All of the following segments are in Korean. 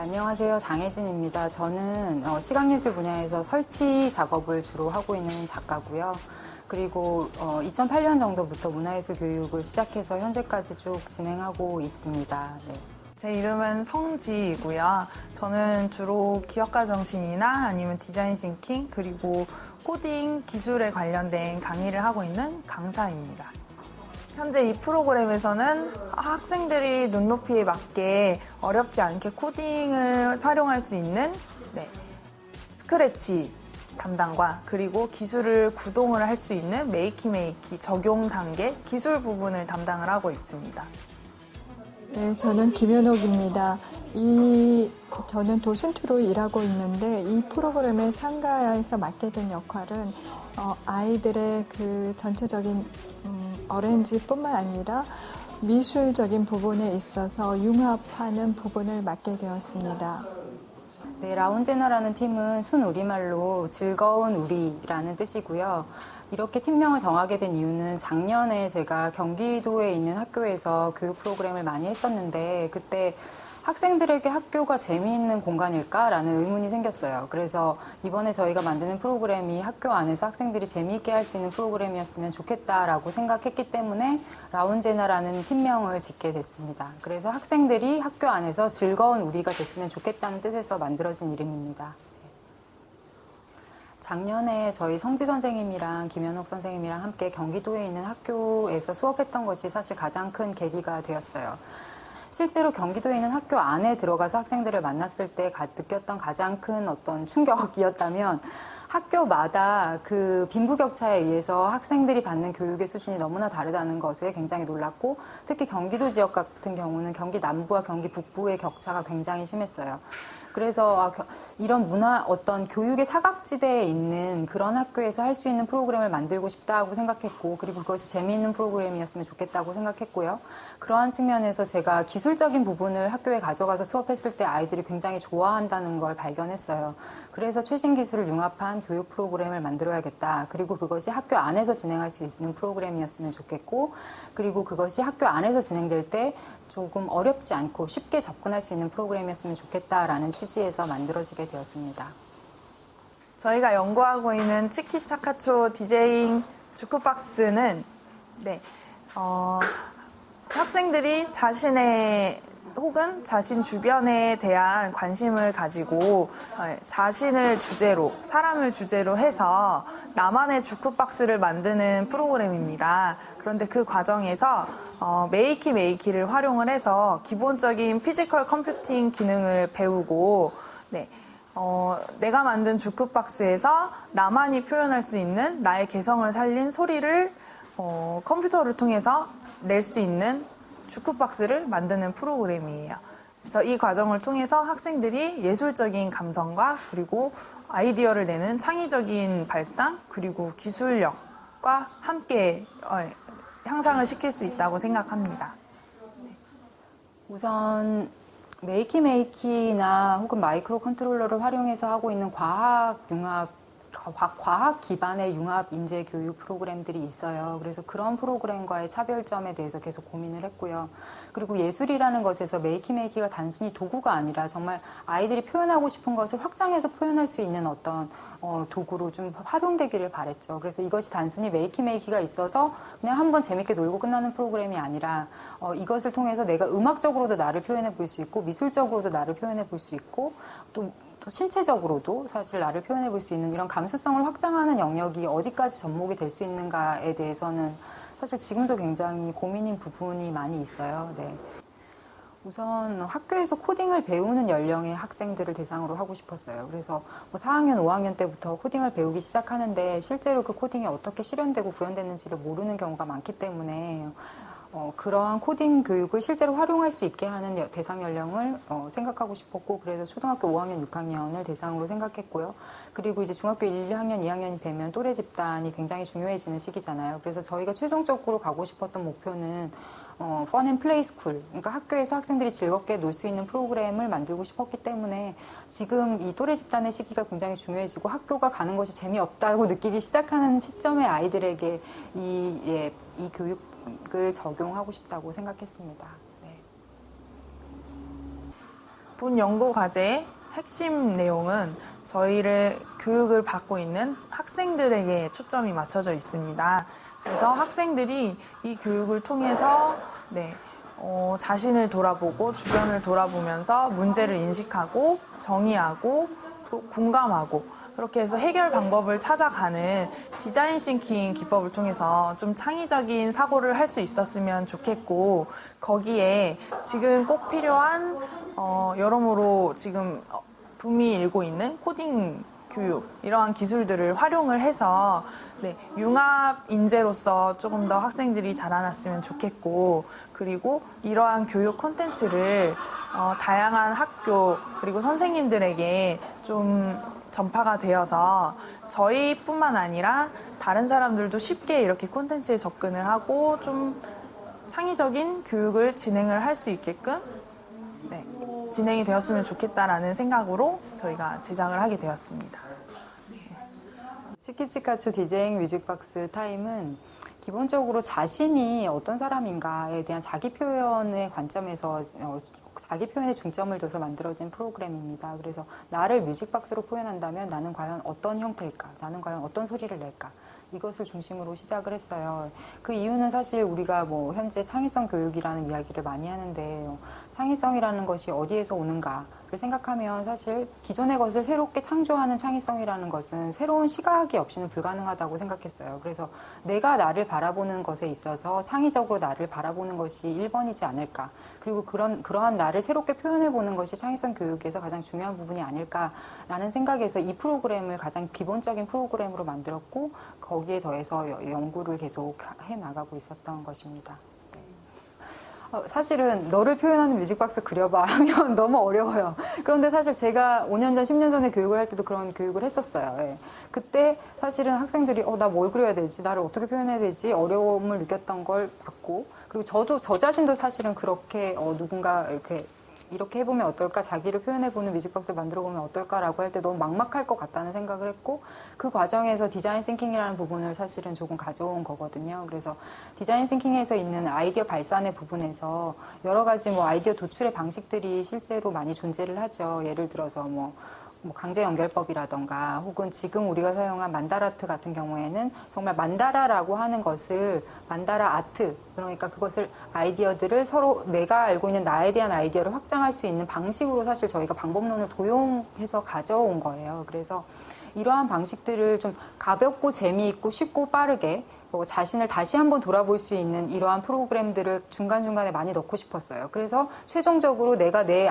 안녕하세요. 장혜진입니다. 저는 시각예술 분야에서 설치 작업을 주로 하고 있는 작가고요. 그리고 2008년 정도부터 문화예술 교육을 시작해서 현재까지 쭉 진행하고 있습니다. 네. 제 이름은 성지이고요. 저는 주로 기업가 정신이나 아니면 디자인 싱킹 그리고 코딩 기술에 관련된 강의를 하고 있는 강사입니다. 현재 이 프로그램에서는 학생들이 눈높이에 맞게 어렵지 않게 코딩을 활용할 수 있는 스크래치 담당과 그리고 기술을 구동을 할 수 있는 메이키 적용 단계 기술 부분을 담당을 하고 있습니다. 네, 저는 김현옥입니다. 저는 도슨트로 일하고 있는데 이 프로그램에 참가해서 맡게 된 역할은 아이들의 그 전체적인 어레인지뿐만 아니라 미술적인 부분에 있어서 융합하는 부분을 맡게 되었습니다. 네, 라운제나라는 팀은 순우리말로 즐거운 우리라는 뜻이고요. 이렇게 팀명을 정하게 된 이유는 작년에 제가 경기도에 있는 학교에서 교육 프로그램을 많이 했었는데 그때 학생들에게 학교가 재미있는 공간일까라는 의문이 생겼어요. 그래서 이번에 저희가 만드는 프로그램이 학교 안에서 학생들이 재미있게 할 수 있는 프로그램이었으면 좋겠다라고 생각했기 때문에 라운제나라는 팀명을 짓게 됐습니다. 그래서 학생들이 학교 안에서 즐거운 우리가 됐으면 좋겠다는 뜻에서 만들어진 이름입니다. 작년에 저희 성지 선생님이랑 김현옥 선생님이랑 함께 경기도에 있는 학교에서 수업했던 것이 사실 가장 큰 계기가 되었어요. 실제로 경기도에 있는 학교 안에 들어가서 학생들을 만났을 때 느꼈던 가장 큰 어떤 충격이었다면 학교마다 그 빈부격차에 의해서 학생들이 받는 교육의 수준이 너무나 다르다는 것에 굉장히 놀랐고 특히 경기도 지역 같은 경우는 경기 남부와 경기 북부의 격차가 굉장히 심했어요. 그래서 이런 어떤 교육의 사각지대에 있는 그런 학교에서 할 수 있는 프로그램을 만들고 싶다고 생각했고 그리고 그것이 재미있는 프로그램이었으면 좋겠다고 생각했고요. 그러한 측면에서 제가 기술적인 부분을 학교에 가져가서 수업했을 때 아이들이 굉장히 좋아한다는 걸 발견했어요. 그래서 최신 기술을 융합한 교육 프로그램을 만들어야겠다. 그리고 그것이 학교 안에서 진행할 수 있는 프로그램이었으면 좋겠고 그리고 그것이 학교 안에서 진행될 때 조금 어렵지 않고 쉽게 접근할 수 있는 프로그램이었으면 좋겠다라는 취지에서 만들어지게 되었습니다. 저희가 연구하고 있는 치키차카초 디제잉 주크박스는 학생들이 자신의 혹은 자신 주변에 대한 관심을 가지고 자신을 주제로, 사람을 주제로 해서 나만의 주크박스를 만드는 프로그램입니다. 그런데 그 과정에서 메이키를 활용을 해서 기본적인 피지컬 컴퓨팅 기능을 배우고 내가 만든 주크박스에서 나만이 표현할 수 있는 나의 개성을 살린 소리를 컴퓨터를 통해서 낼 수 있는 주크박스를 만드는 프로그램이에요. 그래서 이 과정을 통해서 학생들이 예술적인 감성과 그리고 아이디어를 내는 창의적인 발상 그리고 기술력과 함께 향상을 시킬 수 있다고 생각합니다. 우선 메이키나 혹은 마이크로 컨트롤러를 활용해서 하고 있는 과학 기반의 융합 인재 교육 프로그램들이 있어요. 그래서 그런 프로그램과의 차별점에 대해서 계속 고민을 했고요. 그리고 예술이라는 것에서 메이키가 단순히 도구가 아니라 정말 아이들이 표현하고 싶은 것을 확장해서 표현할 수 있는 어떤 도구로 좀 활용되기를 바랬죠. 그래서 이것이 단순히 메이키가 있어서 그냥 한번 재밌게 놀고 끝나는 프로그램이 아니라 이것을 통해서 내가 음악적으로도 나를 표현해 볼 수 있고 미술적으로도 나를 표현해 볼 수 있고 또 신체적으로도 사실 나를 표현해 볼 수 있는 이런 감수성을 확장하는 영역이 어디까지 접목이 될 수 있는가에 대해서는 사실 지금도 굉장히 고민인 부분이 많이 있어요. 네. 우선 학교에서 코딩을 배우는 연령의 학생들을 대상으로 하고 싶었어요. 그래서 4학년, 5학년 때부터 코딩을 배우기 시작하는데 실제로 그 코딩이 어떻게 실현되고 구현됐는지를 모르는 경우가 많기 때문에 그러한 코딩 교육을 실제로 활용할 수 있게 하는 대상 연령을 생각하고 싶었고 그래서 초등학교 5학년, 6학년을 대상으로 생각했고요. 그리고 이제 중학교 1, 2학년, 2학년이 되면 또래 집단이 굉장히 중요해지는 시기잖아요. 그래서 저희가 최종적으로 가고 싶었던 목표는 Fun and Play School, 그러니까 학교에서 학생들이 즐겁게 놀 수 있는 프로그램을 만들고 싶었기 때문에 지금 이 또래 집단의 시기가 굉장히 중요해지고 학교가 가는 것이 재미없다고 느끼기 시작하는 시점의 아이들에게 이 교육을 적용하고 싶다고 생각했습니다. 네. 본 연구 과제의 핵심 내용은 저희를 교육을 받고 있는 학생들에게 초점이 맞춰져 있습니다. 그래서 학생들이 이 교육을 통해서 자신을 돌아보고 주변을 돌아보면서 문제를 인식하고 정의하고 또 공감하고 그렇게 해서 해결 방법을 찾아가는 디자인 싱킹 기법을 통해서 좀 창의적인 사고를 할 수 있었으면 좋겠고, 거기에 지금 꼭 필요한 여러모로 지금 붐이 일고 있는 코딩 교육, 이러한 기술들을 활용을 해서 융합 인재로서 조금 더 학생들이 자라났으면 좋겠고, 그리고 이러한 교육 콘텐츠를 다양한 학교 그리고 선생님들에게 좀 전파가 되어서 저희뿐만 아니라 다른 사람들도 쉽게 이렇게 콘텐츠에 접근을 하고 좀 창의적인 교육을 진행을 할 수 있게끔 진행이 되었으면 좋겠다라는 생각으로 저희가 제작을 하게 되었습니다. 치키치카츄 디제잉 뮤직박스 타임은 기본적으로 자신이 어떤 사람인가에 대한 자기 표현의 관점에서 자기 표현에 중점을 둬서 만들어진 프로그램입니다. 그래서 나를 뮤직박스로 표현한다면 나는 과연 어떤 형태일까? 나는 과연 어떤 소리를 낼까? 이것을 중심으로 시작을 했어요. 그 이유는 사실 우리가 현재 창의성 교육이라는 이야기를 많이 하는데, 창의성이라는 것이 어디에서 오는가를 생각하면 사실 기존의 것을 새롭게 창조하는 창의성이라는 것은 새로운 시각이 없이는 불가능하다고 생각했어요. 그래서 내가 나를 바라보는 것에 있어서 창의적으로 나를 바라보는 것이 1번이지 않을까. 그리고 그러한 나를 새롭게 표현해보는 것이 창의성 교육에서 가장 중요한 부분이 아닐까라는 생각에서 이 프로그램을 가장 기본적인 프로그램으로 만들었고, 거기에 더해서 연구를 계속 해나가고 있었던 것입니다. 사실은 너를 표현하는 뮤직박스 그려봐 하면 너무 어려워요. 그런데 사실 제가 5년 전, 10년 전에 교육을 할 때도 그런 교육을 했었어요. 예. 그때 사실은 학생들이 나 뭘 그려야 되지? 나를 어떻게 표현해야 되지? 어려움을 느꼈던 걸 봤고, 그리고 저 자신도 사실은 그렇게 누군가 이렇게 해보면 어떨까, 자기를 표현해보는 뮤직박스를 만들어보면 어떨까라고 할 때 너무 막막할 것 같다는 생각을 했고, 그 과정에서 디자인 싱킹이라는 부분을 사실은 조금 가져온 거거든요. 그래서 디자인 싱킹에서 있는 아이디어 발산의 부분에서 여러 가지 아이디어 도출의 방식들이 실제로 많이 존재를 하죠. 예를 들어서 강제 연결법이라던가, 혹은 지금 우리가 사용한 만다라트 같은 경우에는 정말 만다라라고 하는 것을 만다라 아트, 그러니까 그것을 아이디어들을 서로 내가 알고 있는 나에 대한 아이디어를 확장할 수 있는 방식으로 사실 저희가 방법론을 도용해서 가져온 거예요. 그래서 이러한 방식들을 좀 가볍고 재미있고 쉽고 빠르게 자신을 다시 한번 돌아볼 수 있는 이러한 프로그램들을 중간중간에 많이 넣고 싶었어요. 그래서 최종적으로 내가 내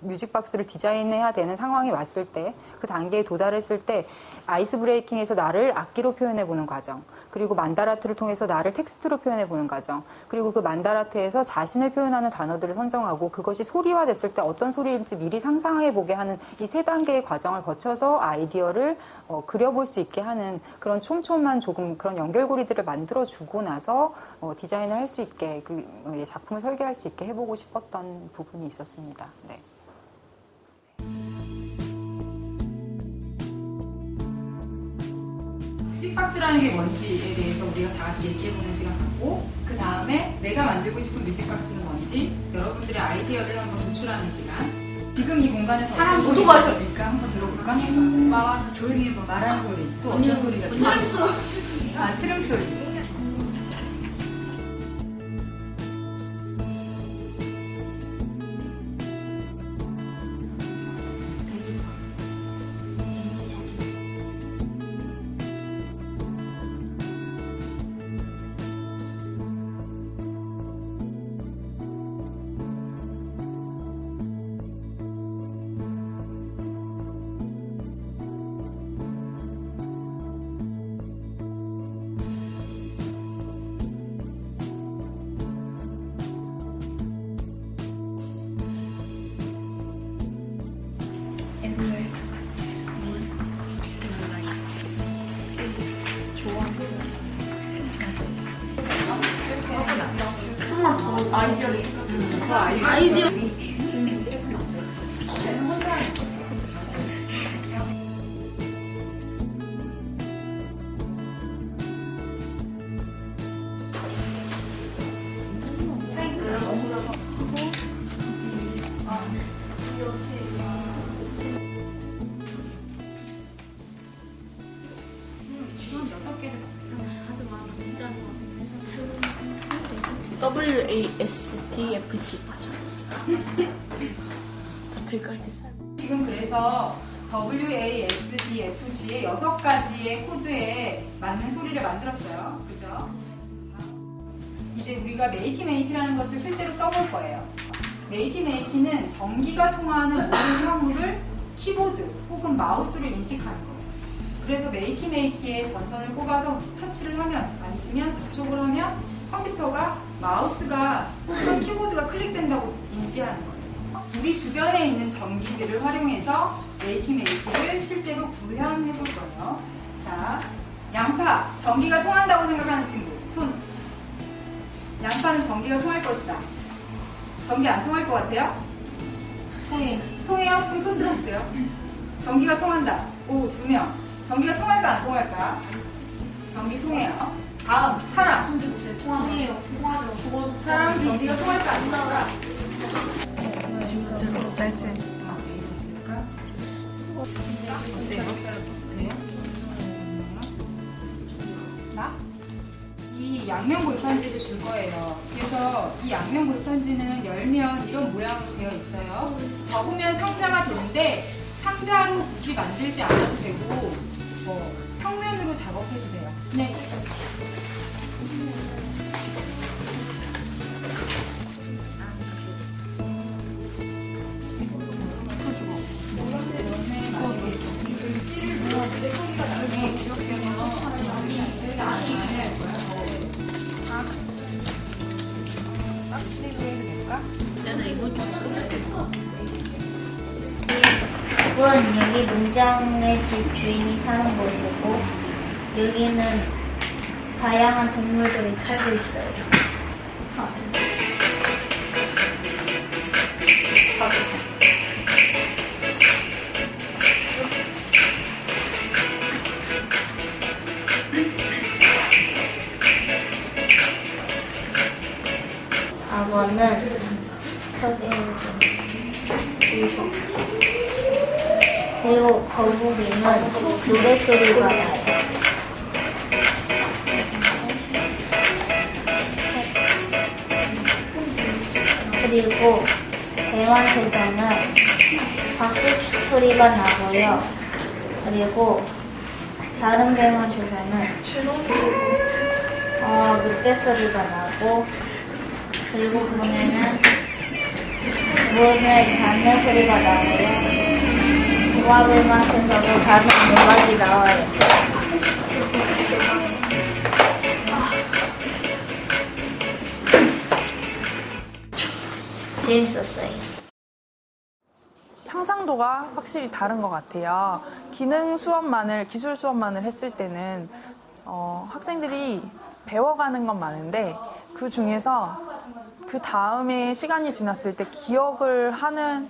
뮤직박스를 디자인해야 되는 상황이 왔을 때, 그 단계에 도달했을 때 아이스 브레이킹에서 나를 악기로 표현해보는 과정, 그리고 만다라트를 통해서 나를 텍스트로 표현해보는 과정, 그리고 그 만다라트에서 자신을 표현하는 단어들을 선정하고 그것이 소리화됐을 때 어떤 소리인지 미리 상상해보게 하는 이 3단계의 과정을 거쳐서 아이디어를 그려볼 수 있게 하는 그런 촘촘한 조금 그런 연결고리들을 만들어주고 나서 디자인을 할 수 있게, 작품을 설계할 수 있게 해보고 싶었던 부분이 있었습니다. 네. 뮤직박스라는 게 뭔지에 대해서 우리가 다 같이 얘기해보는 시간 갖고, 그 다음에 내가 만들고 싶은 뮤직박스는 뭔지 여러분들의 아이디어를 한번 도출하는 시간. 지금 이 공간에서 사람 어떤 도도가 소리가 들릴까 한번 들어볼까? 말아 조용히 해봐. 말하는 소리. 또 어떤 소리가 들릴까? 트름 소리. 좀만 더 아이디어를 생각해보자. 아이디어. WASDFG 맞아. 댓글까지 써. 지금 그래서 WASDFG의 6가지의 코드에 맞는 소리를 만들었어요. 그죠? 이제 우리가 메이키라는 것을 실제로 써볼 거예요. 메이키는 전기가 통하는 모든 사물을 키보드 혹은 마우스로 인식하는 거예요. 그래서 메이키의 전선을 꼽아서 터치를 하면, 만지면, 접촉을 하면 컴퓨터가 마우스가 혹은 키보드가 클릭된다고 인지하는 거예요. 우리 주변에 있는 전기들을 활용해서 메이키를 실제로 구현해 볼 거예요. 자, 양파, 전기가 통한다고 생각하는 친구, 손. 양파는 전기가 통할 것이다. 전기 안 통할 것 같아요? 통해요. 통해요? 그럼 손 들어보세요. 전기가 통한다. 오, 2명. 전기가 통할까 안 통할까? 전기 통해요. 다음, 사람. 손 들고세요. 통해요. 통하죠. 죽어도 사람 전기가 통할까 안 통할까? 날치. 이 양면 볼판지를 줄 거예요. 그래서 이 양면 볼판지는 열면 이런 모양으로 되어 있어요. 접으면 상자가 되는데 상자로 굳이 만들지 않아도 되고 평면으로 작업해도 돼요. 네. 글씨를 눌렀을 때 소리가 나중에 기억되면 여기 안에 할 거야. 빡치고 해도 될까? 이건 여기 농장의 집 주인이 사는 곳이고 여기는 다양한 동물들이 살고 있어요. 악어는 그리고 거북이는 노래 소리가 나요. 그리고 대왕소서는 박수 소리가 나고요. 그리고 다른 대왕소서는 늑대 소리가 나고, 그리고 문에는 문을 닫는 소리가 나고요. 조합을 맡아서도 다른 음악이 나와요. 재밌었어요. 향상도가 확실히 다른 것 같아요. 기능 수업만을, 기술 수업만을 했을 때는 학생들이 배워가는 건 많은데 그 중에서 그 다음에 시간이 지났을 때 기억을 하는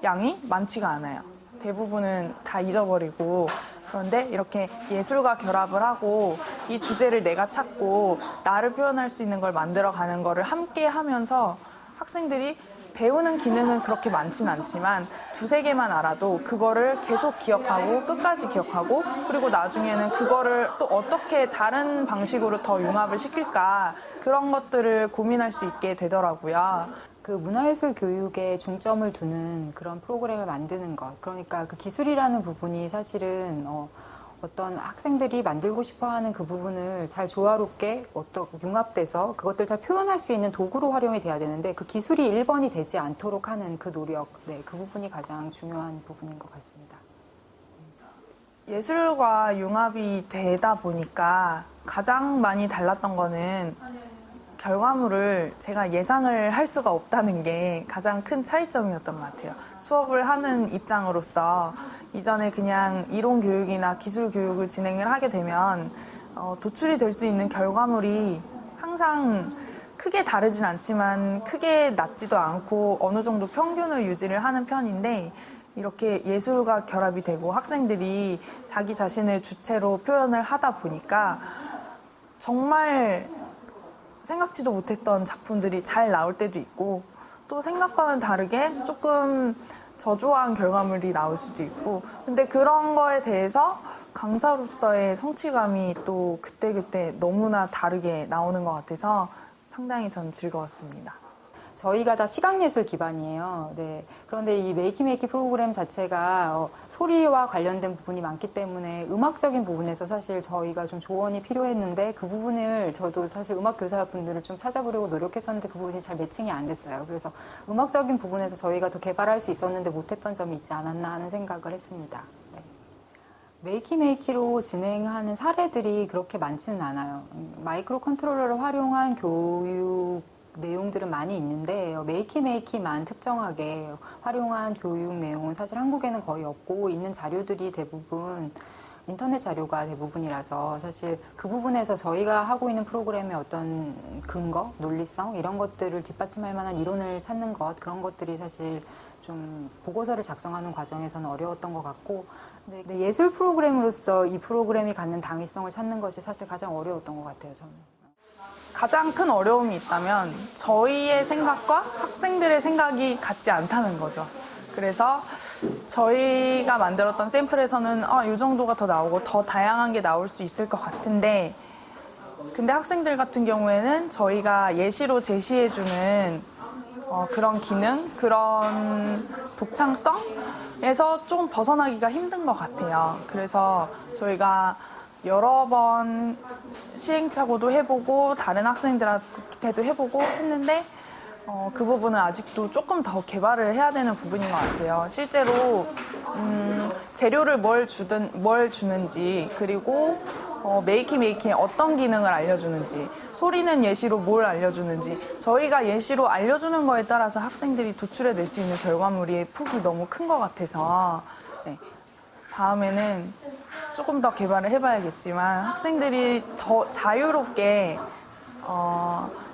양이 많지가 않아요. 대부분은 다 잊어버리고, 그런데 이렇게 예술과 결합을 하고 이 주제를 내가 찾고 나를 표현할 수 있는 걸 만들어가는 거를 함께 하면서 학생들이 배우는 기능은 그렇게 많진 않지만 2-3개만 알아도 그거를 계속 기억하고 끝까지 기억하고, 그리고 나중에는 그거를 또 어떻게 다른 방식으로 더 융합을 시킬까, 그런 것들을 고민할 수 있게 되더라고요. 그 문화예술 교육에 중점을 두는 그런 프로그램을 만드는 것, 그러니까 그 기술이라는 부분이 사실은 어떤 학생들이 만들고 싶어하는 그 부분을 잘 조화롭게 융합돼서 그것들 잘 표현할 수 있는 도구로 활용이 돼야 되는데, 그 기술이 1번이 되지 않도록 하는 그 노력, 그 부분이 가장 중요한 부분인 것 같습니다. 예술과 융합이 되다 보니까 가장 많이 달랐던 거는 결과물을 제가 예상을 할 수가 없다는 게 가장 큰 차이점이었던 것 같아요. 수업을 하는 입장으로서 이전에 그냥 이론 교육이나 기술 교육을 진행을 하게 되면 도출이 될 수 있는 결과물이 항상 크게 다르진 않지만 크게 낮지도 않고 어느 정도 평균을 유지를 하는 편인데, 이렇게 예술과 결합이 되고 학생들이 자기 자신을 주체로 표현을 하다 보니까 정말 생각지도 못했던 작품들이 잘 나올 때도 있고, 또 생각과는 다르게 조금 저조한 결과물이 나올 수도 있고, 근데 그런 거에 대해서 강사로서의 성취감이 또 그때그때 너무나 다르게 나오는 것 같아서 상당히 전 즐거웠습니다. 저희가 다 시각예술 기반이에요. 네. 그런데 이 메이키메이키 프로그램 자체가 소리와 관련된 부분이 많기 때문에 음악적인 부분에서 사실 저희가 좀 조언이 필요했는데 그 부분을 저도 사실 음악 교사분들을 좀 찾아보려고 노력했었는데 그 부분이 잘 매칭이 안 됐어요. 그래서 음악적인 부분에서 저희가 더 개발할 수 있었는데 못했던 점이 있지 않았나 하는 생각을 했습니다. 네. 메이키메이키로 진행하는 사례들이 그렇게 많지는 않아요. 마이크로 컨트롤러를 활용한 교육 내용들은 많이 있는데 메이키메이키만 특정하게 활용한 교육 내용은 사실 한국에는 거의 없고 있는 자료들이 대부분 인터넷 자료가 대부분이라서 사실 그 부분에서 저희가 하고 있는 프로그램의 어떤 근거, 논리성 이런 것들을 뒷받침할 만한 이론을 찾는 것 그런 것들이 사실 좀 보고서를 작성하는 과정에서는 어려웠던 것 같고 근데 예술 프로그램으로서 이 프로그램이 갖는 당위성을 찾는 것이 사실 가장 어려웠던 것 같아요, 저는. 가장 큰 어려움이 있다면 저희의 생각과 학생들의 생각이 같지 않다는 거죠. 그래서 저희가 만들었던 샘플에서는 이 정도가 더 나오고 더 다양한 게 나올 수 있을 것 같은데 근데 학생들 같은 경우에는 저희가 예시로 제시해주는 그런 기능, 그런 독창성에서 좀 벗어나기가 힘든 것 같아요. 그래서 저희가 여러 번 시행착오도 해보고 다른 학생들한테도 해보고 했는데 그 부분은 아직도 조금 더 개발을 해야 되는 부분인 것 같아요. 실제로 재료를 뭘 주는지 그리고 메이키메이키에 어떤 기능을 알려주는지 소리는 예시로 뭘 알려주는지 저희가 예시로 알려주는 거에 따라서 학생들이 도출해낼 수 있는 결과물의 폭이 너무 큰 것 같아서 네. 다음에는 조금 더 개발을 해봐야겠지만 학생들이 더 자유롭게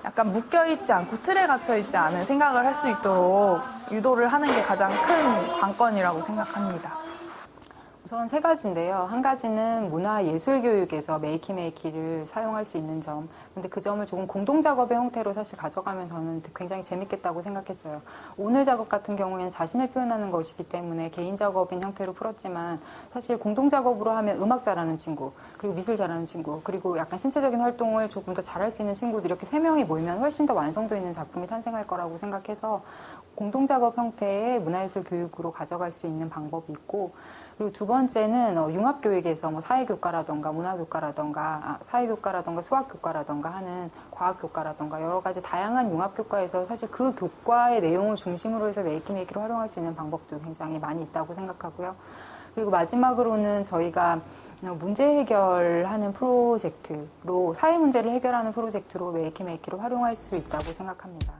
약간 묶여있지 않고 틀에 갇혀있지 않은 생각을 할 수 있도록 유도를 하는 게 가장 큰 관건이라고 생각합니다. 우선 세 가지인데요. 한 가지는 문화예술교육에서 메이키메이키를 사용할 수 있는 점. 근데 그 점을 조금 공동작업의 형태로 사실 가져가면 저는 굉장히 재밌겠다고 생각했어요. 오늘 작업 같은 경우에는 자신을 표현하는 것이기 때문에 개인 작업인 형태로 풀었지만 사실 공동작업으로 하면 음악 잘하는 친구, 그리고 미술 잘하는 친구, 그리고 약간 신체적인 활동을 조금 더 잘할 수 있는 친구들 이렇게 세 명이 모이면 훨씬 더 완성도 있는 작품이 탄생할 거라고 생각해서 공동작업 형태의 문화예술 교육으로 가져갈 수 있는 방법이 있고 그리고 두 번째는 융합교육에서 뭐 사회교과라던가 문화교과라던가 사회교과라던가 수학교과라던가 하는 과학교과라던가 여러 가지 다양한 융합교과에서 사실 그 교과의 내용을 중심으로 해서 메이키메이키를 활용할 수 있는 방법도 굉장히 많이 있다고 생각하고요. 그리고 마지막으로는 저희가 문제 해결하는 프로젝트로 사회 문제를 해결하는 프로젝트로 메이키메이키를 활용할 수 있다고 생각합니다.